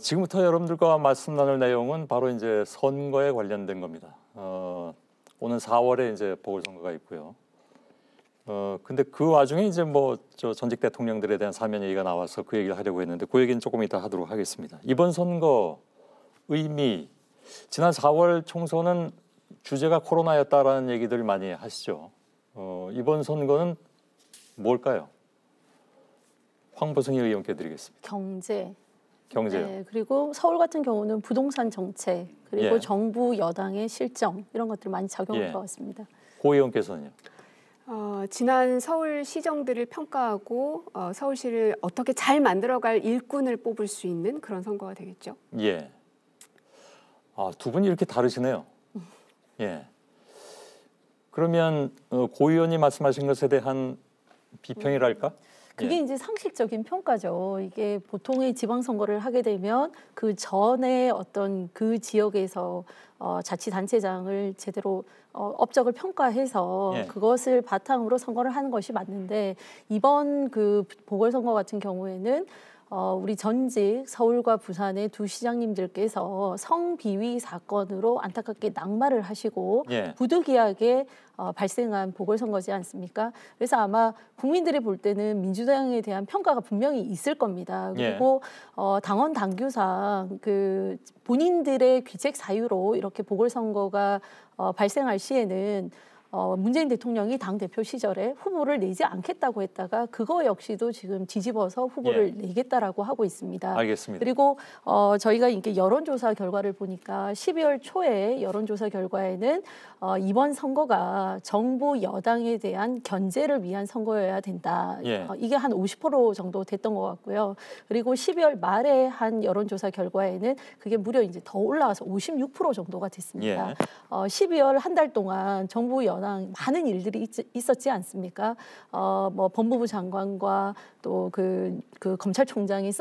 지금부터 여러분들과 말씀 나눌 내용은 바로 이제 선거에 관련된 겁니다. 오는 4월에 이제 보궐선거가 있고요. 근데 그 와중에 이제 뭐 저 전직 대통령들에 대한 사면 얘기가 나와서 그 얘기를 하려고 했는데 그 얘기는 조금 이따 하도록 하겠습니다. 이번 선거 의미, 지난 4월 총선은 주제가 코로나였다라는 얘기들 많이 하시죠. 이번 선거는 뭘까요? 황보승희 의원께 드리겠습니다. 경제요. 네, 그리고 서울 같은 경우는 부동산 정책, 그리고 예. 정부 여당의 실정 이런 것들 많이 작용할 것 같습니다. 고 의원께서는요? 지난 서울시정들을 평가하고 서울시를 어떻게 잘 만들어갈 일꾼을 뽑을 수 있는 그런 선거가 되겠죠. 예. 두 분이 이렇게 다르시네요. 예. 그러면 고 의원이 말씀하신 것에 대한 비평이랄까? 그게 이제 상식적인 평가죠. 이게 보통의 지방선거를 하게 되면 그 전에 어떤 그 지역에서 자치단체장을 제대로 업적을 평가해서 예. 그것을 바탕으로 선거를 하는 것이 맞는데 이번 그 보궐선거 같은 경우에는 우리 전직 서울과 부산의 두 시장님들께서 성비위 사건으로 안타깝게 낙마를 하시고 예. 부득이하게 발생한 보궐선거지 않습니까? 그래서 아마 국민들이 볼 때는 민주당에 대한 평가가 분명히 있을 겁니다. 그리고 당원 당규상 그 본인들의 귀책 사유로 이렇게 보궐선거가 발생할 시에는 문재인 대통령이 당대표 시절에 후보를 내지 않겠다고 했다가 그거 역시도 지금 뒤집어서 후보를 내겠다라고 하고 있습니다. 알겠습니다. 그리고 저희가 이게 여론조사 결과를 보니까 12월 초에 여론조사 결과에는 이번 선거가 정부 여당에 대한 견제를 위한 선거여야 된다. 이게 한 50% 정도 됐던 것 같고요. 그리고 12월 말에 한 여론조사 결과에는 그게 무려 이제 더 올라와서 56% 정도가 됐습니다. 12월 한 달 동안 정부 여당 많은 일들이 있었지 않습니까? 뭐 법무부 장관과 또 그 검찰총장의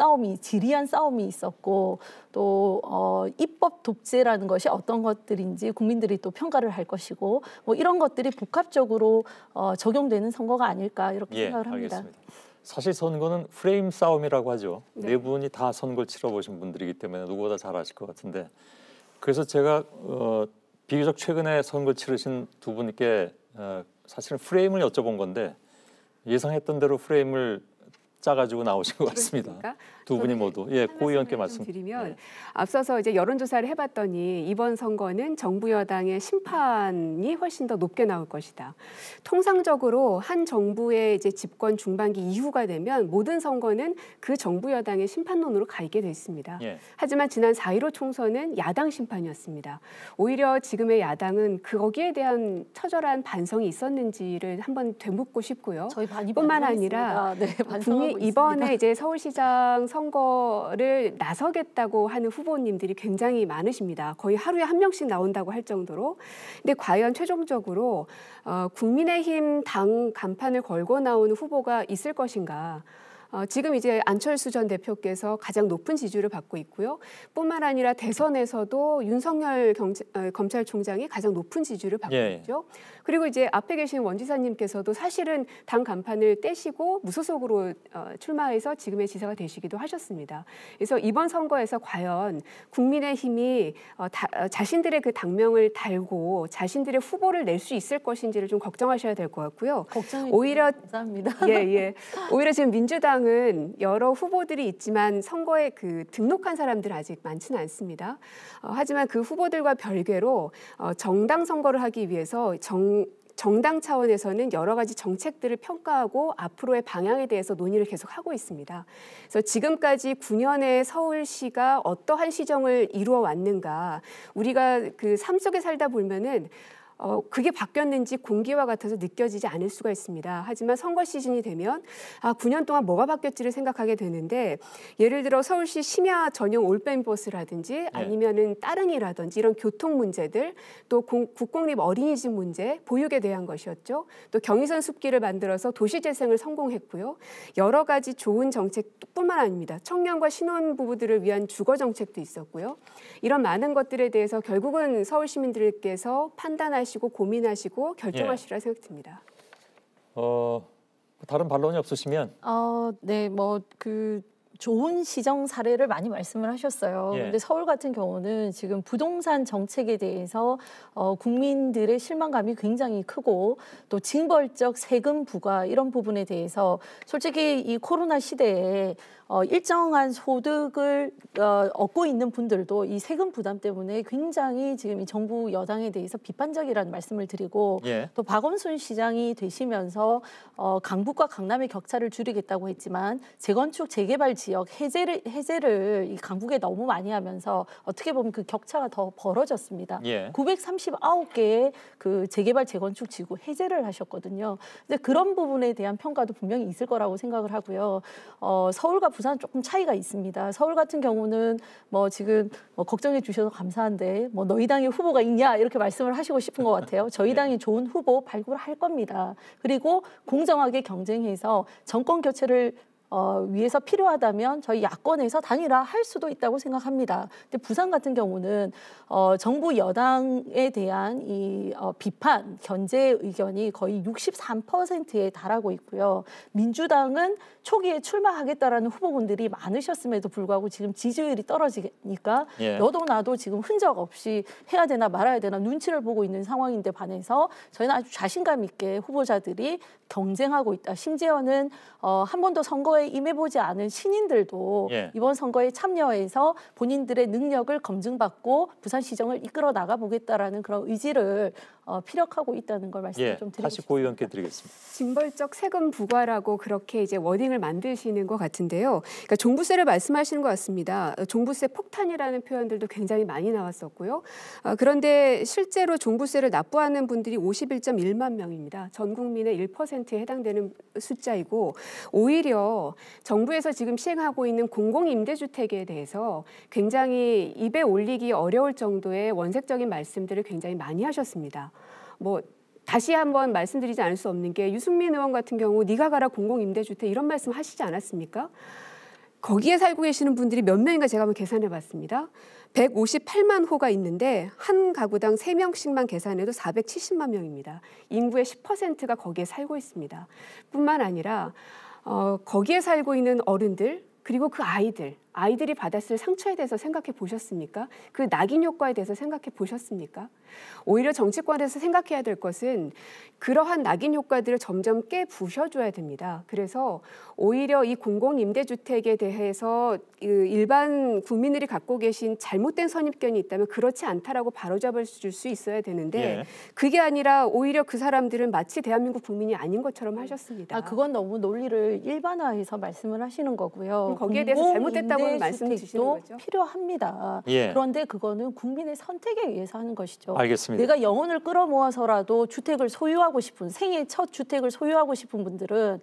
지리한 싸움이 있었고 또 입법 독재라는 것이 어떤 것들인지 국민들이 또 평가를 할 것이고 뭐 이런 것들이 복합적으로 적용되는 선거가 아닐까 이렇게 생각을 합니다. 알겠습니다. 사실 선거는 프레임 싸움이라고 하죠. 네 분이 다 선거를 치러보신 분들이기 때문에 누구보다 잘 아실 것 같은데 그래서 제가 비교적 최근에 선거 치르신 두 분께 사실은 프레임을 여쭤본 건데 예상했던 대로 프레임을 짜가지고 나오신 것 같습니다. 그렇습니까? 두 분이 모두. 고 의원께 말씀드리면 앞서서 이제 여론조사를 해봤더니 이번 선거는 정부 여당의 심판이 훨씬 더 높게 나올 것이다. 통상적으로 한 정부의 이제 집권 중반기 이후가 되면 모든 선거는 그 정부 여당의 심판론으로 가 있게 돼 있습니다. 하지만 지난 4.15 총선은 야당 심판이었습니다. 오히려 지금의 야당은 거기에 대한 처절한 반성이 있었는지를 한번 되묻고 싶고요. 저희 뿐만 아니라 이번에 이제 서울시장 선거를 나서겠다고 하는 후보님들이 굉장히 많으십니다. 거의 하루에 한 명씩 나온다고 할 정도로. 근데 과연 최종적으로 국민의힘 당 간판을 걸고 나오는 후보가 있을 것인가? 지금 이제 안철수 전 대표께서 가장 높은 지지를 받고 있고요. 뿐만 아니라 대선에서도 윤석열 검찰총장이 가장 높은 지지를 받고 있죠. 그리고 이제 앞에 계신 원 지사님께서도 사실은 당 간판을 떼시고 무소속으로 출마해서 지금의 지사가 되시기도 하셨습니다. 그래서 이번 선거에서 과연 국민의힘이 자신들의 그 당명을 달고 자신들의 후보를 낼 수 있을 것인지를 좀 걱정하셔야 될 것 같고요. 오히려 감사합니다. 오히려 지금 민주당은 여러 후보들이 있지만 선거에 그 등록한 사람들 아직 많지는 않습니다. 하지만 그 후보들과 별개로 정당 선거를 하기 위해서 정당 차원에서는 여러 가지 정책들을 평가하고 앞으로의 방향에 대해서 논의를 계속하고 있습니다. 그래서 지금까지 9년의 서울시가 어떠한 시정을 이루어 왔는가, 우리가 그 삶 속에 살다 보면은 그게 바뀌었는지 공기와 같아서 느껴지지 않을 수가 있습니다. 하지만 선거 시즌이 되면 9년 동안 뭐가 바뀌었지를 생각하게 되는데 예를 들어 서울시 심야 전용 올빼미 버스라든지 아니면은 따릉이라든지 이런 교통 문제들 또 국공립 어린이집 문제 보육에 대한 것이었죠. 또 경의선 숲길을 만들어서 도시재생을 성공했고요. 여러 가지 좋은 정책뿐만 아닙니다. 청년과 신혼부부들을 위한 주거 정책도 있었고요. 이런 많은 것들에 대해서 결국은 서울 시민들께서 판단하시고 고민하시고 결정하시리라 생각됩니다. 다른 반론이 없으시면? 네, 뭐 좋은 시정 사례를 많이 말씀을 하셨어요. 예. 근데 서울 같은 경우는 지금 부동산 정책에 대해서 국민들의 실망감이 굉장히 크고 또 징벌적 세금 부과 이런 부분에 대해서 솔직히 이 코로나 시대에 일정한 소득을 얻고 있는 분들도 이 세금 부담 때문에 굉장히 지금 이 정부 여당에 대해서 비판적이라는 말씀을 드리고 예. 또 박원순 시장이 되시면서 강북과 강남의 격차를 줄이겠다고 했지만 재건축 재개발 지역 해제를 이 강북에 너무 많이 하면서 어떻게 보면 그 격차가 더 벌어졌습니다. 예. 939개의 그 재개발 재건축 지구 해제를 하셨거든요. 근데 그런 부분에 대한 평가도 분명히 있을 거라고 생각을 하고요. 서울과 부산 조금 차이가 있습니다. 서울 같은 경우는 뭐 지금 걱정해 주셔서 감사한데 뭐 너희 당에 후보가 있냐 이렇게 말씀을 하시고 싶은 것 같아요. 저희 당이 좋은 후보 발굴할 겁니다. 그리고 공정하게 경쟁해서 정권 교체를 위해서 필요하다면 저희 야권에서 단일화할 수도 있다고 생각합니다. 근데 부산 같은 경우는 정부 여당에 대한 이 비판, 견제 의견이 거의 63%에 달하고 있고요. 민주당은 초기에 출마하겠다라는 후보분들이 많으셨음에도 불구하고 지금 지지율이 떨어지니까 예. 너도 나도 지금 흔적 없이 해야 되나 말아야 되나 눈치를 보고 있는 상황인데 반해서 저희는 아주 자신감 있게 후보자들이 경쟁하고 있다. 심지어는 한 번도 선거에 임해보지 않은 신인들도 예. 이번 선거에 참여해서 본인들의 능력을 검증받고 부산시정을 이끌어 나가보겠다라는 그런 의지를 피력하고 있다는 걸 말씀을 예. 좀 드리고 다시 고 의원께 드리겠습니다. 징벌적 세금 부과라고 그렇게 이제 워딩을 만드시는 것 같은데요. 그러니까 종부세를 말씀하시는 것 같습니다. 종부세 폭탄이라는 표현들도 굉장히 많이 나왔었고요. 그런데 실제로 종부세를 납부하는 분들이 51.1만 명입니다. 전 국민의 1%에 해당되는 숫자이고 오히려 정부에서 지금 시행하고 있는 공공임대주택에 대해서 굉장히 입에 올리기 어려울 정도의 원색적인 말씀들을 굉장히 많이 하셨습니다. 뭐 다시 한번 말씀드리지 않을 수 없는 게 유승민 의원 같은 경우 네가 가라 공공임대주택 이런 말씀 하시지 않았습니까? 거기에 살고 계시는 분들이 몇 명인가 제가 한번 계산해 봤습니다. 158만 호가 있는데 한 가구당 3명씩만 계산해도 470만 명입니다. 인구의 10%가 거기에 살고 있습니다. 뿐만 아니라 거기에 살고 있는 어른들 그리고 그 아이들이 받았을 상처에 대해서 생각해 보셨습니까? 그 낙인 효과에 대해서 생각해 보셨습니까? 오히려 정치권에서 생각해야 될 것은 그러한 낙인 효과들을 점점 깨부셔줘야 됩니다. 그래서 오히려 이 공공임대주택에 대해서 일반 국민들이 갖고 계신 잘못된 선입견이 있다면 그렇지 않다라고 바로잡을 수 있어야 되는데 예. 그게 아니라 오히려 그 사람들은 마치 대한민국 국민이 아닌 것처럼 하셨습니다. 그건 너무 논리를 일반화해서 말씀을 하시는 거고요. 거기에 대해서 잘못됐다고 말씀 주시는 거죠. 필요합니다. 예. 그런데 그거는 국민의 선택에 의해서 하는 것이죠. 알겠습니다. 내가 영혼을 끌어모아서라도 주택을 소유하고 싶은 생애 첫 주택을 소유하고 싶은 분들은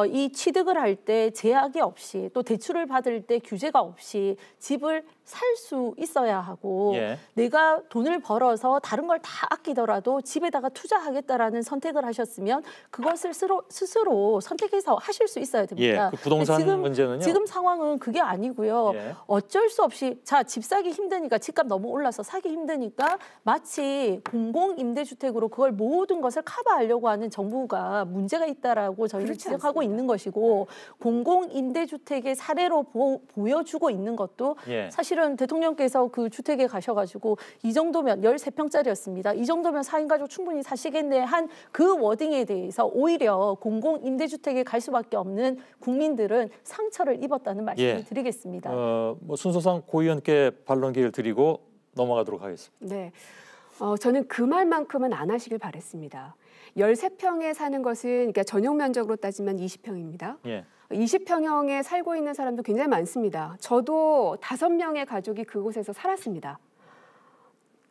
이 취득을 할 때 제약이 없이 또 대출을 받을 때 규제가 없이 집을 살 수 있어야 하고 예. 내가 돈을 벌어서 다른 걸 다 아끼더라도 집에다가 투자하겠다라는 선택을 하셨으면 그것을 스스로 선택해서 하실 수 있어야 됩니다. 예. 그 부동산 문제는요? 지금 상황은 그게 아니고요. 예. 어쩔 수 없이 집 사기 힘드니까 집값 너무 올라서 사기 힘드니까 마치 공공임대주택으로 그걸 모든 것을 커버하려고 하는 정부가 문제가 있다라고 저희는 지적하고 않습니다. 있는 것이고 공공임대주택의 사례로 보여주고 있는 것도 예. 사실은 대통령께서 그 주택에 가셔가지고 이 정도면 13평짜리였습니다. 이 정도면 4인 가족 충분히 사시겠네 한 그 워딩에 대해서 오히려 공공임대주택에 갈 수밖에 없는 국민들은 상처를 입었다는 말씀을 예. 드리겠습니다. 뭐 순서상 고 의원께 반론 기회를 드리고 넘어가도록 하겠습니다. 네, 저는 그 말만큼은 안 하시길 바랬습니다. 13평에 사는 것은 그러니까 전용 면적으로 따지면 20평입니다. 예. 20평형에 살고 있는 사람도 굉장히 많습니다. 저도 5명의 가족이 그곳에서 살았습니다.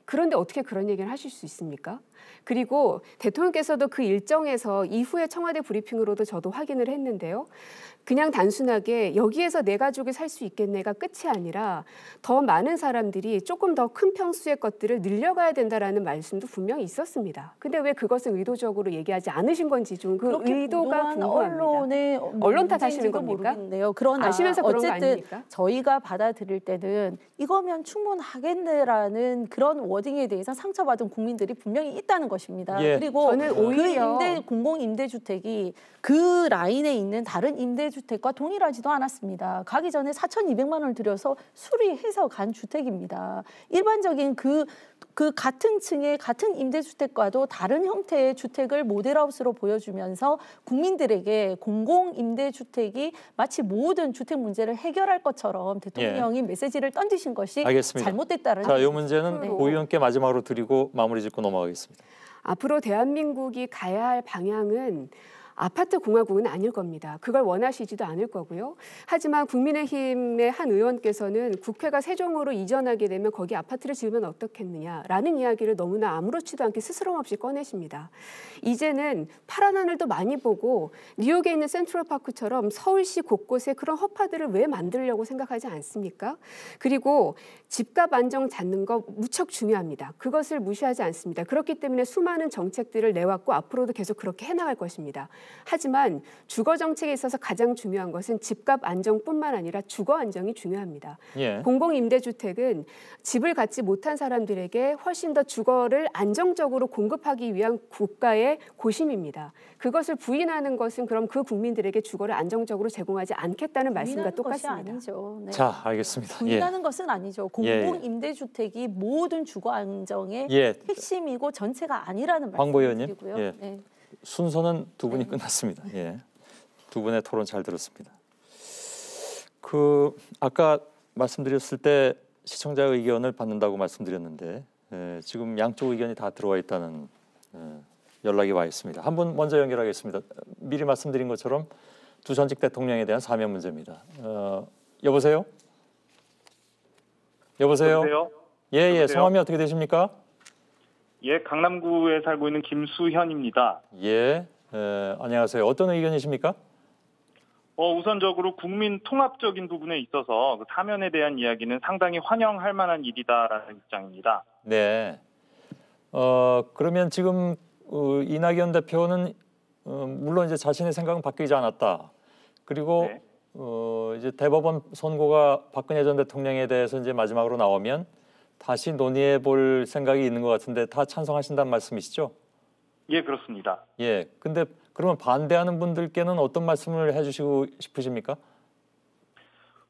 그런데 어떻게 그런 얘기를 하실 수 있습니까? 그리고 대통령께서도 그 일정에서 이후에 청와대 브리핑으로도 저도 확인을 했는데요. 그냥 단순하게 여기에서 내 가족이 살 수 있겠네가 끝이 아니라 더 많은 사람들이 조금 더 큰 평수의 것들을 늘려가야 된다라는 말씀도 분명히 있었습니다. 근데 왜 그것을 의도적으로 얘기하지 않으신 건지 좀 그 의도가 궁금합니다. 언론 탓하시는 겁니까? 모르겠네요. 그러나 아시면서 그런 거 어쨌든 아닙니까? 저희가 받아들일 때는 이거면 충분하겠네라는 그런 워딩에 대해서 상처받은 국민들이 분명히 있다는 것입니다. 예. 그리고 저는 오히려 공공임대주택이 그 라인에 있는 다른 임대주택과 동일하지도 않았습니다. 가기 전에 4,200만 원을 들여서 수리해서 간 주택입니다. 일반적인 그 같은 층의 같은 임대주택과도 다른 형태의 주택을 모델하우스로 보여주면서 국민들에게 공공임대주택이 마치 모든 주택 문제를 해결할 것처럼 대통령이 메시지를 던지신 것이 알겠습니다. 잘못됐다는 자, 이 문제는 네. 고 의원께 마지막으로 드리고 마무리 짓고 넘어가겠습니다. 앞으로 대한민국이 가야 할 방향은 아파트 공화국은 아닐 겁니다. 그걸 원하시지도 않을 거고요. 하지만 국민의힘의 한 의원께서는 국회가 세종으로 이전하게 되면 거기 아파트를 지으면 어떻겠느냐라는 이야기를 너무나 아무렇지도 않게 스스럼 없이 꺼내십니다. 이제는 파란 하늘도 많이 보고 뉴욕에 있는 센트럴파크처럼 서울시 곳곳에 그런 허파들을 왜 만들려고 생각하지 않습니까? 그리고 집값 안정 잡는 거 무척 중요합니다. 그것을 무시하지 않습니다. 그렇기 때문에 수많은 정책들을 내왔고 앞으로도 계속 그렇게 해나갈 것입니다. 하지만 주거 정책에 있어서 가장 중요한 것은 집값 안정뿐만 아니라 주거 안정이 중요합니다. 예. 공공임대주택은 집을 갖지 못한 사람들에게 훨씬 더 주거를 안정적으로 공급하기 위한 국가의 고심입니다. 그것을 부인하는 것은 그럼 그 국민들에게 주거를 안정적으로 제공하지 않겠다는 말씀과 똑같습니다. 것이 아니죠. 네. 자, 알겠습니다. 부인하는 것은 아니죠. 공공임대주택이 모든 주거 안정의 핵심이고 전체가 아니라는 황보 의원님, 말씀드리고요. 네. 순서는 두 분이 끝났습니다. 예. 두 분의 토론 잘 들었습니다. 그 아까 말씀드렸을 때 시청자 의견을 받는다고 말씀드렸는데 지금 양쪽 의견이 다 들어와 있다는 연락이 와 있습니다. 한 분 먼저 연결하겠습니다. 미리 말씀드린 것처럼 두 전직 대통령에 대한 사면 문제입니다. 여보세요? 여보세요? 예, 여보세요? 성함이 어떻게 되십니까? 예, 강남구에 살고 있는 김수현입니다. 예, 안녕하세요. 어떤 의견이십니까? 우선적으로 국민 통합적인 부분에 있어서 그 사면에 대한 이야기는 상당히 환영할 만한 일이다라는 입장입니다. 네. 그러면 지금 이낙연 대표는 물론 이제 자신의 생각은 바뀌지 않았다. 그리고 네. 이제 대법원 선고가 박근혜 전 대통령에 대해서 이제 마지막으로 나오면 다시 논의해 볼 생각이 있는 것 같은데 다 찬성하신다는 말씀이시죠? 예, 그렇습니다. 예. 근데 그러면 반대하는 분들께는 어떤 말씀을 해주시고 싶으십니까?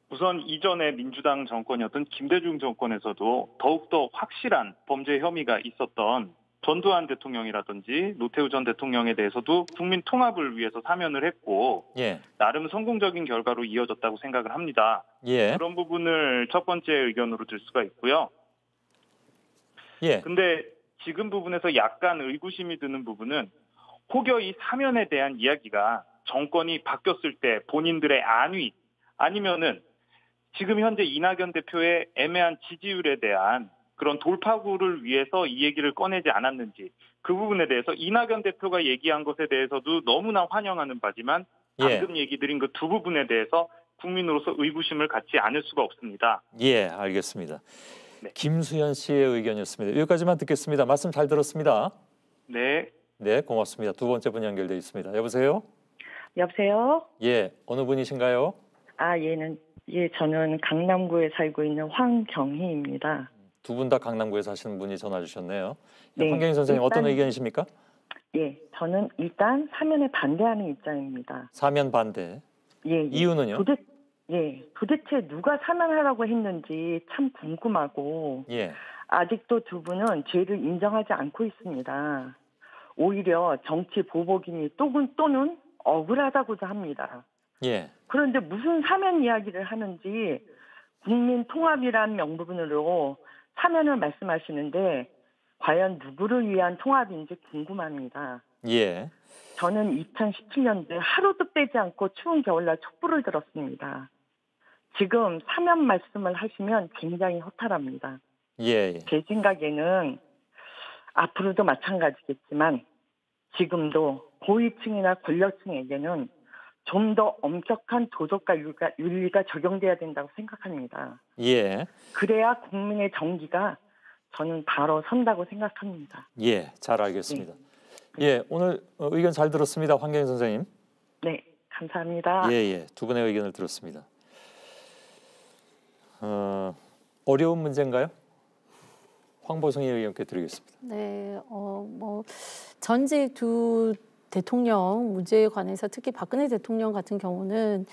우선 이전에 민주당 정권이었던 김대중 정권에서도 더욱더 확실한 범죄 혐의가 있었던 전두환 대통령이라든지 노태우 전 대통령에 대해서도 국민 통합을 위해서 사면을 했고 나름 성공적인 결과로 이어졌다고 생각을 합니다. 그런 부분을 첫 번째 의견으로 들 수가 있고요. 근데 지금 부분에서 약간 의구심이 드는 부분은 혹여 이 사면에 대한 이야기가 정권이 바뀌었을 때 본인들의 안위 아니면은 지금 현재 이낙연 대표의 애매한 지지율에 대한 그런 돌파구를 위해서 이 얘기를 꺼내지 않았는지 그 부분에 대해서 이낙연 대표가 얘기한 것에 대해서도 너무나 환영하는 바지만 방금 얘기 드린 그 두 부분에 대해서 국민으로서 의구심을 갖지 않을 수가 없습니다. 예, 알겠습니다. 네. 김수현 씨의 의견이었습니다. 여기까지만 듣겠습니다. 말씀 잘 들었습니다. 네. 네, 고맙습니다. 두 번째 분 연결돼 있습니다. 여보세요? 여보세요? 예, 어느 분이신가요? 저는 강남구에 살고 있는 황경희입니다. 두 분 다 강남구에 사시는 분이 전화 주셨네요. 네, 황경희 선생님 어떤 의견이십니까? 예, 저는 일단 사면에 반대하는 입장입니다. 사면 반대. 예, 이유는요? 도대체 누가 사면하라고 했는지 참 궁금하고 아직도 두 분은 죄를 인정하지 않고 있습니다. 오히려 정치 보복이니 또는 억울하다고도 합니다. 그런데 무슨 사면 이야기를 하는지 국민 통합이란 명분으로 사면을 말씀하시는데 과연 누구를 위한 통합인지 궁금합니다. 저는 2017년도에 하루도 빼지 않고 추운 겨울날 촛불을 들었습니다. 지금 사면 말씀을 하시면 굉장히 허탈합니다. 제 생각에는 앞으로도 마찬가지겠지만 지금도 고위층이나 권력층에게는 좀 더 엄격한 도덕과 윤리가 적용돼야 된다고 생각합니다. 그래야 국민의 정기가 저는 바로 선다고 생각합니다. 잘 알겠습니다. 오늘 의견 잘 들었습니다. 황경희 선생님. 네, 감사합니다. 두 분의 의견을 들었습니다. 어려운 문제인가요? 황보승 의원께 드리겠습니다. 네, 뭐 전직 두 대통령 문제에 관해서 특히 박근혜 대통령 같은 경우는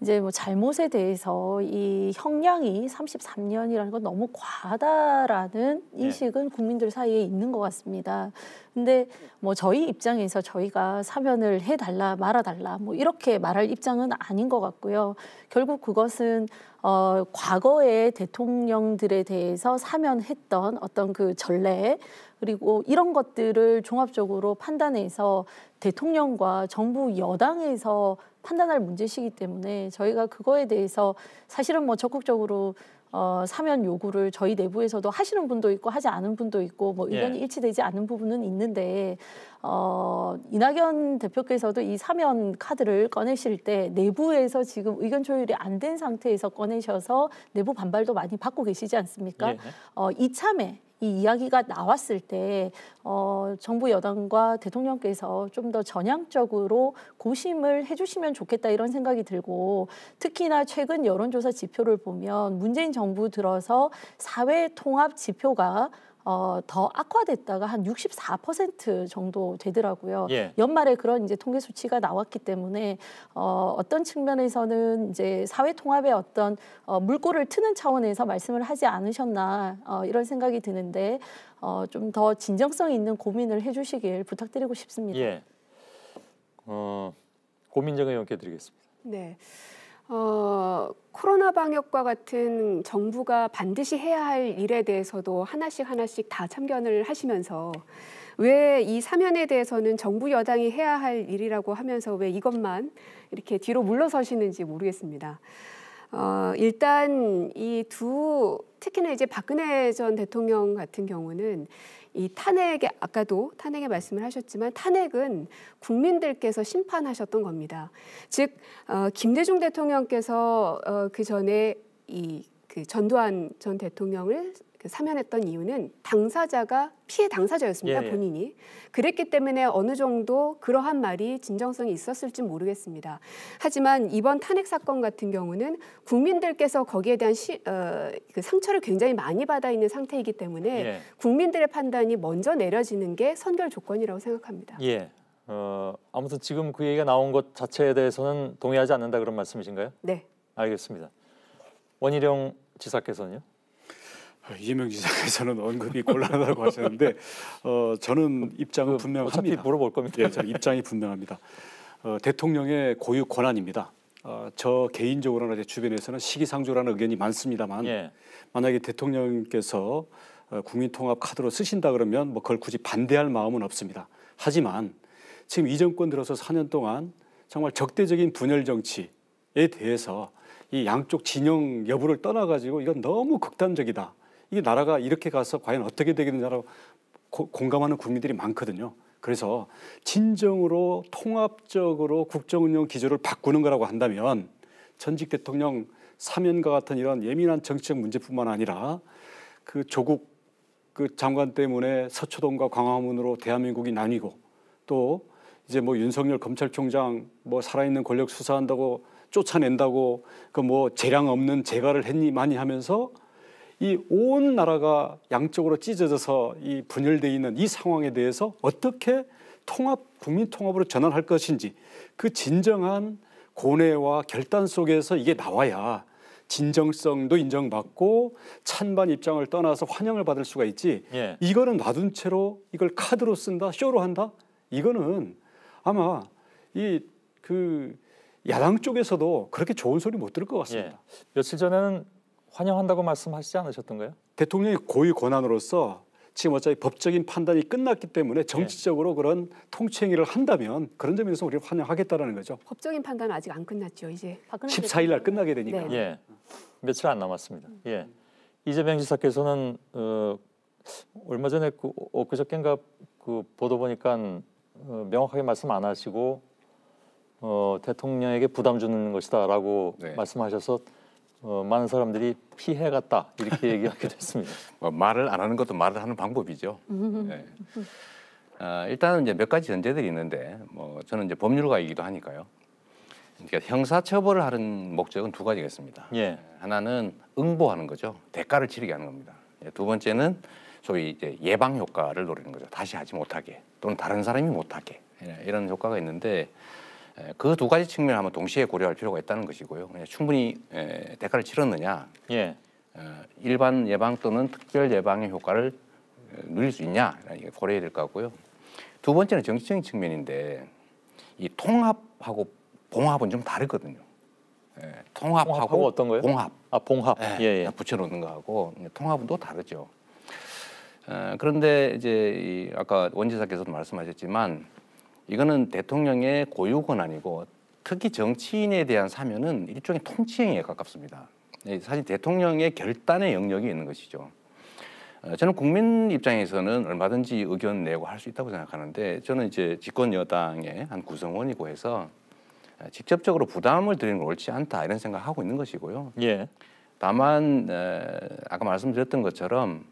이제 뭐 잘못에 대해서 이 형량이 33년이라는 건 너무 과하다라는 인식은 국민들 사이에 있는 것 같습니다. 근데 뭐 저희 입장에서 저희가 사면을 해달라 말아달라 뭐 이렇게 말할 입장은 아닌 것 같고요. 결국 그것은 과거의 대통령들에 대해서 사면했던 어떤 그 전례 그리고 이런 것들을 종합적으로 판단해서 대통령과 정부 여당에서 판단할 문제시기 때문에 저희가 그거에 대해서 사실은 뭐 적극적으로 사면 요구를 저희 내부에서도 하시는 분도 있고 하지 않은 분도 있고 뭐 의견이 일치되지 않는 부분은 있는데 이낙연 대표께서도 이 사면 카드를 꺼내실 때 내부에서 지금 의견 조율이 안 된 상태에서 꺼내셔서 내부 반발도 많이 받고 계시지 않습니까? 이참에 이 이야기가 나왔을 때 정부 여당과 대통령께서 좀 더 전향적으로 고심을 해주시면 좋겠다 이런 생각이 들고 특히나 최근 여론조사 지표를 보면 문재인 정부 들어서 사회 통합 지표가 더 악화됐다가 한 64% 정도 되더라고요. 연말에 그런 이제 통계 수치가 나왔기 때문에 어떤 측면에서는 이제 사회 통합의 어떤 물꼬를 트는 차원에서 말씀을 하지 않으셨나 이런 생각이 드는데 좀 더 진정성 있는 고민을 해주시길 부탁드리고 싶습니다. 고민정 의원께 드리겠습니다. 네. 코로나 방역과 같은 정부가 반드시 해야 할 일에 대해서도 하나씩 다 참견을 하시면서 왜 이 사면에 대해서는 정부 여당이 해야 할 일이라고 하면서 왜 이것만 이렇게 뒤로 물러서시는지 모르겠습니다. 일단 이 특히나 이제 박근혜 전 대통령 같은 경우는 이 탄핵에 아까도 탄핵에 말씀을 하셨지만 탄핵은 국민들께서 심판하셨던 겁니다. 즉 김대중 대통령께서 그 전에 그 전두환 전 대통령을 사면했던 이유는 당사자가 피해 당사자였습니다. 본인이. 그랬기 때문에 어느 정도 그러한 말이 진정성이 있었을지 모르겠습니다. 하지만 이번 탄핵 사건 같은 경우는 국민들께서 거기에 대한 그 상처를 굉장히 많이 받아 있는 상태이기 때문에 국민들의 판단이 먼저 내려지는 게 선결 조건이라고 생각합니다. 아무튼 지금 그 얘기가 나온 것 자체에 대해서는 동의하지 않는다 그런 말씀이신가요? 네. 알겠습니다. 원희룡 지사께서는요? 이재명 지사께서는 언급이 곤란하다고 하셨는데 저는 입장은 분명합니다. 어차피 물어볼 겁니다. 예, 저는 입장이 분명합니다. 대통령의 고유 권한입니다. 저 개인적으로나 제 주변에서는 시기상조라는 의견이 많습니다만 만약에 대통령께서 국민통합 카드로 쓰신다 그러면 뭐 그걸 굳이 반대할 마음은 없습니다. 하지만 지금 이 정권 들어서 4년 동안 정말 적대적인 분열 정치에 대해서 이 양쪽 진영 여부를 떠나가지고 이건 너무 극단적이다. 이 나라가 이렇게 가서 과연 어떻게 되겠느냐라고 공감하는 국민들이 많거든요. 그래서 진정으로 통합적으로 국정운영 기조를 바꾸는 거라고 한다면 전직 대통령 사면과 같은 이런 예민한 정치적 문제뿐만 아니라 그 조국 그 장관 때문에 서초동과 광화문으로 대한민국이 나뉘고 또 이제 뭐 윤석열 검찰총장 뭐 살아있는 권력 수사한다고 쫓아낸다고 그 뭐 재량 없는 재가를 했니 많이 하면서 이 온 나라가 양쪽으로 찢어져서 이 분열돼 있는 이 상황에 대해서 어떻게 국민 통합으로 전환할 것인지 그 진정한 고뇌와 결단 속에서 이게 나와야 진정성도 인정받고 찬반 입장을 떠나서 환영을 받을 수가 있지. 이거는 놔둔 채로 이걸 카드로 쓴다, 쇼로 한다. 이거는 아마 그 야당 쪽에서도 그렇게 좋은 소리 못 들을 것 같습니다. 며칠 전에는 환영한다고 말씀하시지 않으셨던가요? 대통령의 고유 권한으로서 지금 어차피 법적인 판단이 끝났기 때문에 정치적으로 그런 통치행위를 한다면 그런 점에서 우리가 환영하겠다라는 거죠. 법적인 판단은 아직 안 끝났죠. 이제 14일 날 끝나게 되니까. 며칠 안 남았습니다. 이재명 지사께서는 얼마 전에 엊그저께인가 그 보도 보니까 명확하게 말씀 안 하시고 대통령에게 부담 주는 것이다라고 말씀하셔서 많은 사람들이 피해갔다 이렇게 얘기하게 됐습니다. 말을 안 하는 것도 말을 하는 방법이죠. 일단은 이제 몇 가지 전제들이 있는데 저는 이제 법률가이기도 하니까요. 그러니까 형사처벌을 하는 목적은 두 가지가 있습니다. 하나는 응보하는 거죠. 대가를 치르게 하는 겁니다. 두 번째는 소위 이제 예방 효과를 노리는 거죠. 다시 하지 못하게 또는 다른 사람이 못하게 이런 효과가 있는데 그 두 가지 측면을 한번 동시에 고려할 필요가 있다는 것이고요. 충분히 대가를 치렀느냐, 예. 일반 예방 또는 특별 예방의 효과를 누릴 수 있냐 고려해야 될 것 같고요. 두 번째는 정치적인 측면인데 이 통합하고 봉합은 좀 다르거든요. 통합하고 어떤 거요? 봉합. 아, 봉합. 예. 붙여놓는 거하고 통합은 또 다르죠. 그런데 이제 아까 원 지사께서도 말씀하셨지만 이거는 대통령의 고유 권한이고 특히 정치인에 대한 사면은 일종의 통치행위에 가깝습니다. 사실 대통령의 결단의 영역이 있는 것이죠. 저는 국민 입장에서는 얼마든지 의견 내고 할 수 있다고 생각하는데 저는 이제 집권 여당의 한 구성원이고 해서 직접적으로 부담을 드리는 건 옳지 않다 이런 생각하고 있는 것이고요. 예. 다만 아까 말씀드렸던 것처럼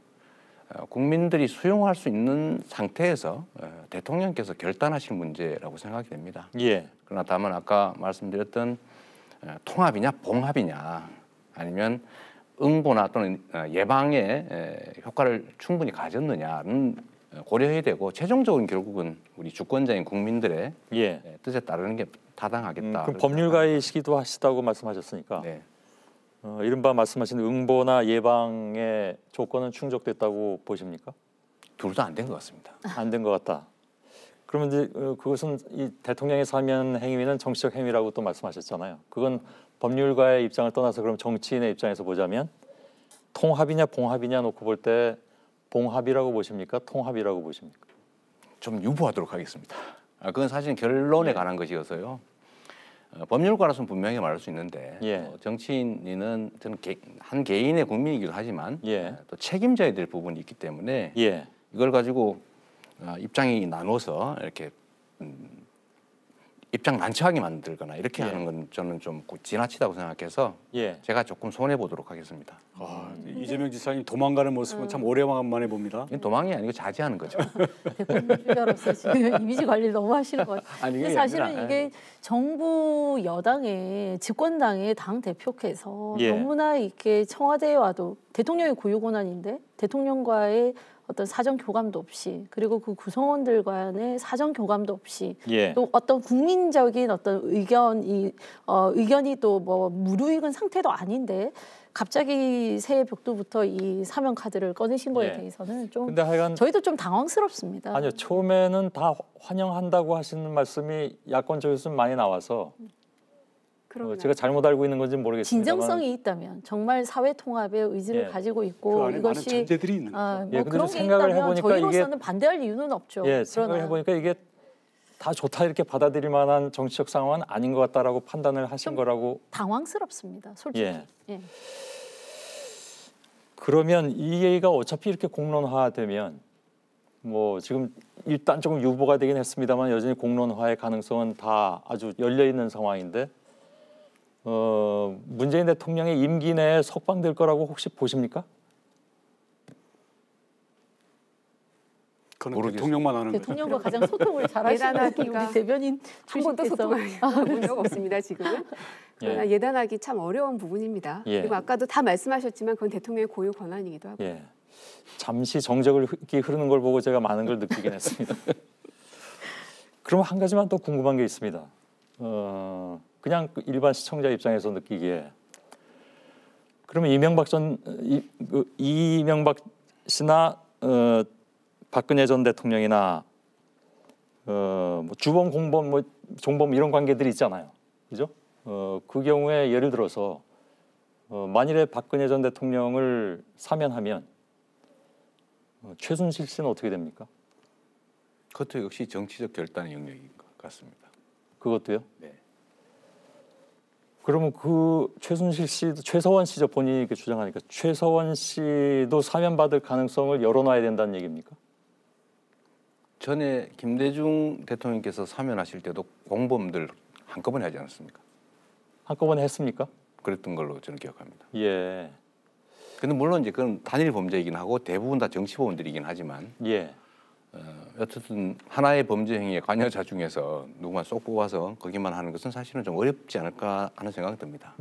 국민들이 수용할 수 있는 상태에서 대통령께서 결단하실 문제라고 생각이 됩니다. 예. 그러나 다만 아까 말씀드렸던 통합이냐 봉합이냐 아니면 응보나 또는 예방의 효과를 충분히 가졌느냐는 고려해야 되고 최종적으로는 결국은 우리 주권자인 국민들의 뜻에 따르는 게 타당하겠다. 그럼 법률가의 시기도 하시다고 말씀하셨으니까 네. 이른바 말씀하신 응보나 예방의 조건은 충족됐다고 보십니까? 둘 다 안 된 것 같습니다. 안 된 것 같다. 그러면 이제 그것은 이 대통령의 사면 행위는 정치적 행위라고 또 말씀하셨잖아요. 그건 법률가의 입장을 떠나서 그럼 정치인의 입장에서 보자면 통합이냐 봉합이냐 놓고 볼 때 봉합이라고 보십니까? 통합이라고 보십니까? 좀 유보하도록 하겠습니다. 그건 사실 결론에 관한 것이어서요. 법률가로서는 분명히 말할 수 있는데 정치인은 저는 한 개인의 국민이기도 하지만 또 책임져야 될 부분이 있기 때문에 이걸 가지고 입장이 나눠서 이렇게 입장 난처하게 만들거나 이렇게 하는 건 저는 좀 지나치다고 생각해서 제가 조금 손해 보도록 하겠습니다. 이재명 지사님 도망가는 모습은 참 오래만에 봅니다. 도망이 아니고 자제하는 거죠. 대통령 주자로서 지금 이미지 관리를 너무 하시는 것 같아요. 근데 사실은 이게 정부 여당의 집권당의 당 대표께서 너무나 이렇게 청와대와도 대통령의 고유 권한인데 대통령과의 어떤 사전 교감도 없이 그리고 그 구성원들 간의 사전 교감도 없이 또 어떤 국민적인 어떤 의견이 또 뭐 무르익은 상태도 아닌데 갑자기 새해 벽두부터 이 사면 카드를 꺼내신 거에 대해서는 좀 근데 하여간 저희도 좀 당황스럽습니다. 아니요, 처음에는 다 환영한다고 하시는 말씀이 야권 쪽에서 많이 나와서 제가 잘못 알고 있는 건지 모르겠습니다. 진정성이 있다면 정말 사회 통합의 의지를 가지고 있고 그 안에 이것이 많은 전제들이 있는 거죠. 뭐 그런 게 있다면 저희로서는 반대할 이유는 없죠. 생각을 해보니까 이게 다 좋다 이렇게 받아들일 만한 정치적 상황은 아닌 것 같다라고 판단을 하신 거라고. 당황스럽습니다, 솔직히. 그러면 이 얘기가 어차피 이렇게 공론화되면 뭐 지금 일단 조금 유보가 되긴 했습니다만 여전히 공론화의 가능성은 다 아주 열려 있는 상황인데 문재인 대통령의 임기 내에 석방될 거라고 혹시 보십니까? 그건 대통령만 하는 거죠. 대통령과 가장 소통을 잘하시는 우리 대변인 한 번도 소통해본 적 없습니다, 지금은. 그러나 예단하기 참 어려운 부분입니다. 그리고 아까도 다 말씀하셨지만 그건 대통령의 고유 권한이기도 하고요. 잠시 정적을 흐르는 걸 보고 제가 많은 걸 느끼긴 했습니다. 그럼 한 가지만 또 궁금한 게 있습니다. 그냥 일반 시청자 입장에서 느끼기에 그러면 이명박 씨나 박근혜 전 대통령이나 뭐 주범, 공범, 뭐 종범 이런 관계들이 있잖아요, 그죠? 그 경우에 예를 들어서 만일에 박근혜 전 대통령을 사면하면 최순실 씨는 어떻게 됩니까? 그것도 역시 정치적 결단의 영역인 것 같습니다. 그것도요? 네. 그러면 그 최순실 씨도 최서원 씨죠, 본인이 이렇게 주장하니까 최서원 씨도 사면받을 가능성을 열어놔야 된다는 얘기입니까? 전에 김대중 대통령께서 사면하실 때도 공범들 한꺼번에 하지 않았습니까? 한꺼번에 했습니까? 그랬던 걸로 저는 기억합니다. 근데 물론 이제 그건 단일 범죄이긴 하고 대부분 다 정치범들이긴 하지만 어쨌든 하나의 범죄 행위의 관여자 중에서 누구만 쏙 뽑아서 거기만 하는 것은 사실은 좀 어렵지 않을까 하는 생각이 듭니다.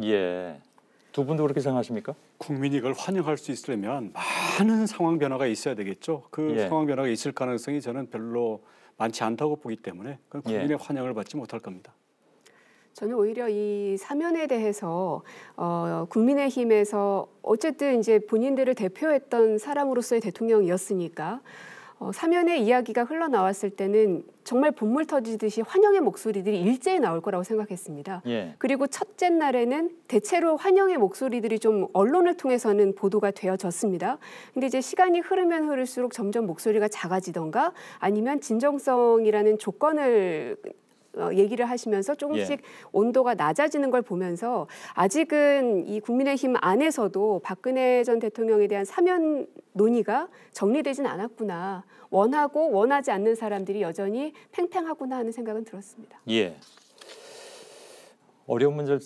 두 분도 그렇게 생각하십니까? 국민이 이걸 환영할 수 있으려면 많은 상황 변화가 있어야 되겠죠. 그 상황 변화가 있을 가능성이 저는 별로 많지 않다고 보기 때문에 그건 국민의 환영을 받지 못할 겁니다. 저는 오히려 이 사면에 대해서 국민의힘에서 어쨌든 이제 본인들을 대표했던 사람으로서의 대통령이었으니까 사면의 이야기가 흘러나왔을 때는 정말 본물 터지듯이 환영의 목소리들이 일제히 나올 거라고 생각했습니다. 그리고 첫째 날에는 대체로 환영의 목소리들이 좀 언론을 통해서는 보도가 되어졌습니다. 근데 이제 시간이 흐르면 흐를수록 점점 목소리가 작아지던가 아니면 진정성이라는 조건을 얘기를 하시면서 조금씩 온도가 낮아지는 걸 보면서 아직은 이 국민의힘 안에서도 박근혜 전 대통령에 대한 사면 논의가 정리되진 않았구나. 원하고 원하지 않는 사람들이 여전히 팽팽하구나 하는 생각은 들었습니다. 예. 어려운 문제를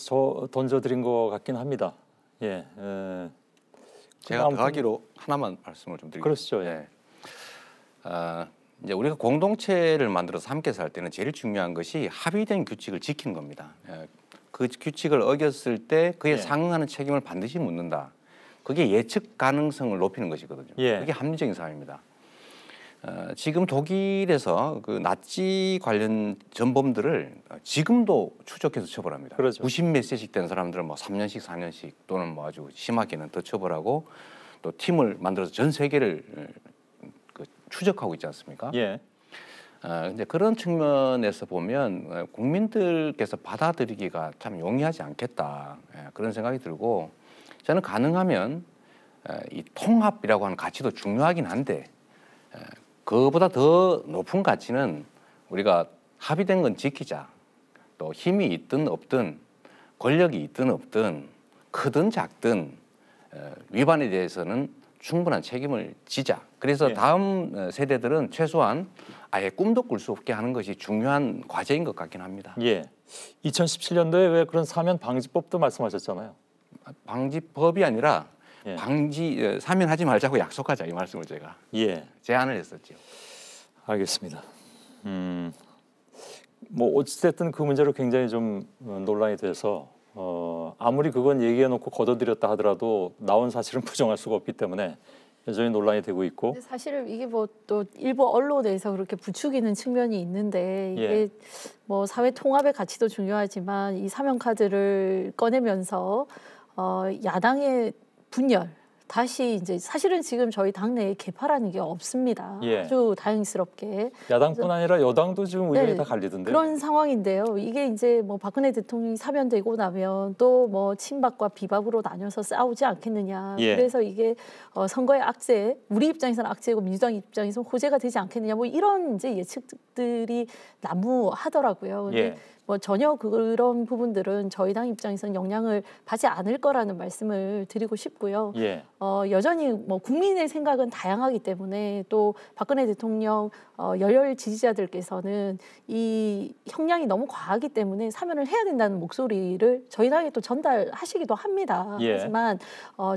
던져드린 것 같긴 합니다. 예. 제가 더하기로 하나만 말씀을 좀 드리겠습니다. 그렇죠. 예. 이제 우리가 공동체를 만들어서 함께 살 때는 제일 중요한 것이 합의된 규칙을 지키는 겁니다. 그 규칙을 어겼을 때 그에 상응하는 책임을 반드시 묻는다. 그게 예측 가능성을 높이는 것이거든요. 그게 합리적인 사회입니다. 지금 독일에서 그 나치 관련 전범들을 지금도 추적해서 처벌합니다. 그렇죠. 90몇 세씩 된 사람들은 뭐 3년씩 4년씩 또는 뭐 아주 심하게는 더 처벌하고 또 팀을 만들어서 전 세계를 추적하고 있지 않습니까? 근데 그런 측면에서 보면 국민들께서 받아들이기가 참 용이하지 않겠다. 그런 생각이 들고 저는 가능하면 이 통합이라고 하는 가치도 중요하긴 한데 그거보다 더 높은 가치는 우리가 합의된 건 지키자. 또 힘이 있든 없든 권력이 있든 없든 크든 작든 위반에 대해서는 충분한 책임을 지자. 그래서 다음 세대들은 최소한 아예 꿈도 꿀 수 없게 하는 것이 중요한 과제인 것 같긴 합니다. 2017년도에 왜 그런 사면 방지법도 말씀하셨잖아요. 방지법이 아니라 사면하지 말자고 약속하자 이 말씀을 제가 제안을 했었죠. 알겠습니다. 뭐 어찌됐든 그 문제로 굉장히 좀 논란이 돼서 아무리 그건 얘기해놓고 걷어들였다 하더라도 나온 사실은 부정할 수가 없기 때문에 여전히 논란이 되고 있고. 사실 이게 뭐 또 일부 언론에서 그렇게 부추기는 측면이 있는데 이게 뭐 사회 통합의 가치도 중요하지만 이 사면 카드를 꺼내면서 야당의 분열 다시 이제 사실은 지금 저희 당내에 개파라는 게 없습니다. 아주 다행스럽게. 야당뿐 아니라 여당도 지금 의견이 다 갈리던데요. 그런 상황인데요. 이게 이제 뭐 박근혜 대통령이 사면되고 나면 또 뭐 친박과 비박으로 나뉘어서 싸우지 않겠느냐. 그래서 이게 선거의 악재, 우리 입장에서는 악재고 민주당 입장에서는 호재가 되지 않겠느냐. 뭐 이런 이제 예측들이 난무하더라고요. 근데 뭐 전혀 그런 부분들은 저희 당 입장에서는 영향을 받지 않을 거라는 말씀을 드리고 싶고요. 여전히 뭐 국민의 생각은 다양하기 때문에 또 박근혜 대통령 열혈 지지자들께서는 이 형량이 너무 과하기 때문에 사면을 해야 된다는 목소리를 저희 당에 또 전달하시기도 합니다. 하지만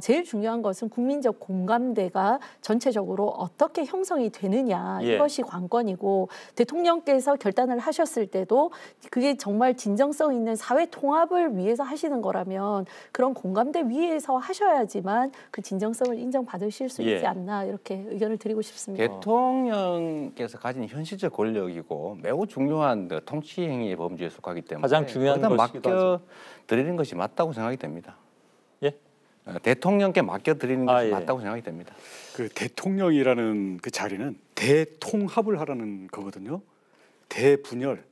제일 중요한 것은 국민적 공감대가 전체적으로 어떻게 형성이 되느냐 이것이 관건이고 대통령께서 결단을 하셨을 때도 그게 정말 진정성 있는 사회 통합을 위해서 하시는 거라면 그런 공감대 위에서 하셔야지만 그 진정성을 인정받으실 수 있지 않나 이렇게 의견을 드리고 싶습니다. 대통령께서 가진 현실적 권력이고 매우 중요한 통치 행위의 범주에 속하기 때문에 가장 중요한 것이기도 맡겨 드리는 것이 맞다고 생각이 됩니다. 대통령께 맡겨 드리는 것이 맞다고 생각이 됩니다. 그 대통령이라는 그 자리는 대통합을 하라는 거거든요. 대분열.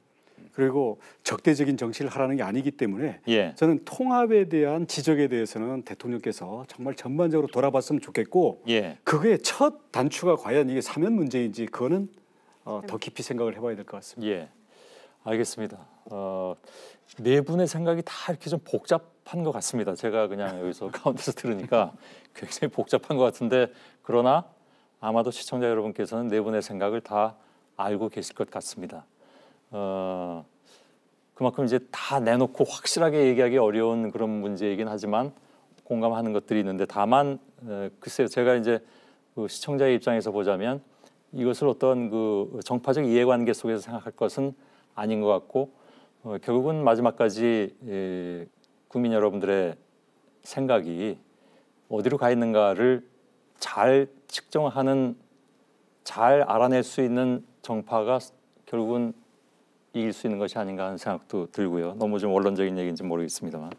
그리고 적대적인 정치를 하라는 게 아니기 때문에 저는 통합에 대한 지적에 대해서는 대통령께서 정말 전반적으로 돌아봤으면 좋겠고 그게 첫 단추가 과연 이게 사면 문제인지 그거는 더 깊이 생각을 해봐야 될 것 같습니다. 알겠습니다. 네 분의 생각이 다 이렇게 좀 복잡한 것 같습니다. 제가 그냥 여기서 가운데서 들으니까 굉장히 복잡한 것 같은데 그러나 아마도 시청자 여러분께서는 네 분의 생각을 다 알고 계실 것 같습니다. 그만큼 이제 다 내놓고 확실하게 얘기하기 어려운 그런 문제이긴 하지만 공감하는 것들이 있는데 다만 글쎄요 제가 이제 그 시청자의 입장에서 보자면 이것을 어떤 그 정파적 이해관계 속에서 생각할 것은 아닌 것 같고 결국은 마지막까지 국민 여러분들의 생각이 어디로 가 있는가를 잘 측정하는, 잘 알아낼 수 있는 정파가 결국은 이길 수 있는 것이 아닌가 하는 생각도 들고요. 너무 좀 원론적인 얘기인지 모르겠습니다만.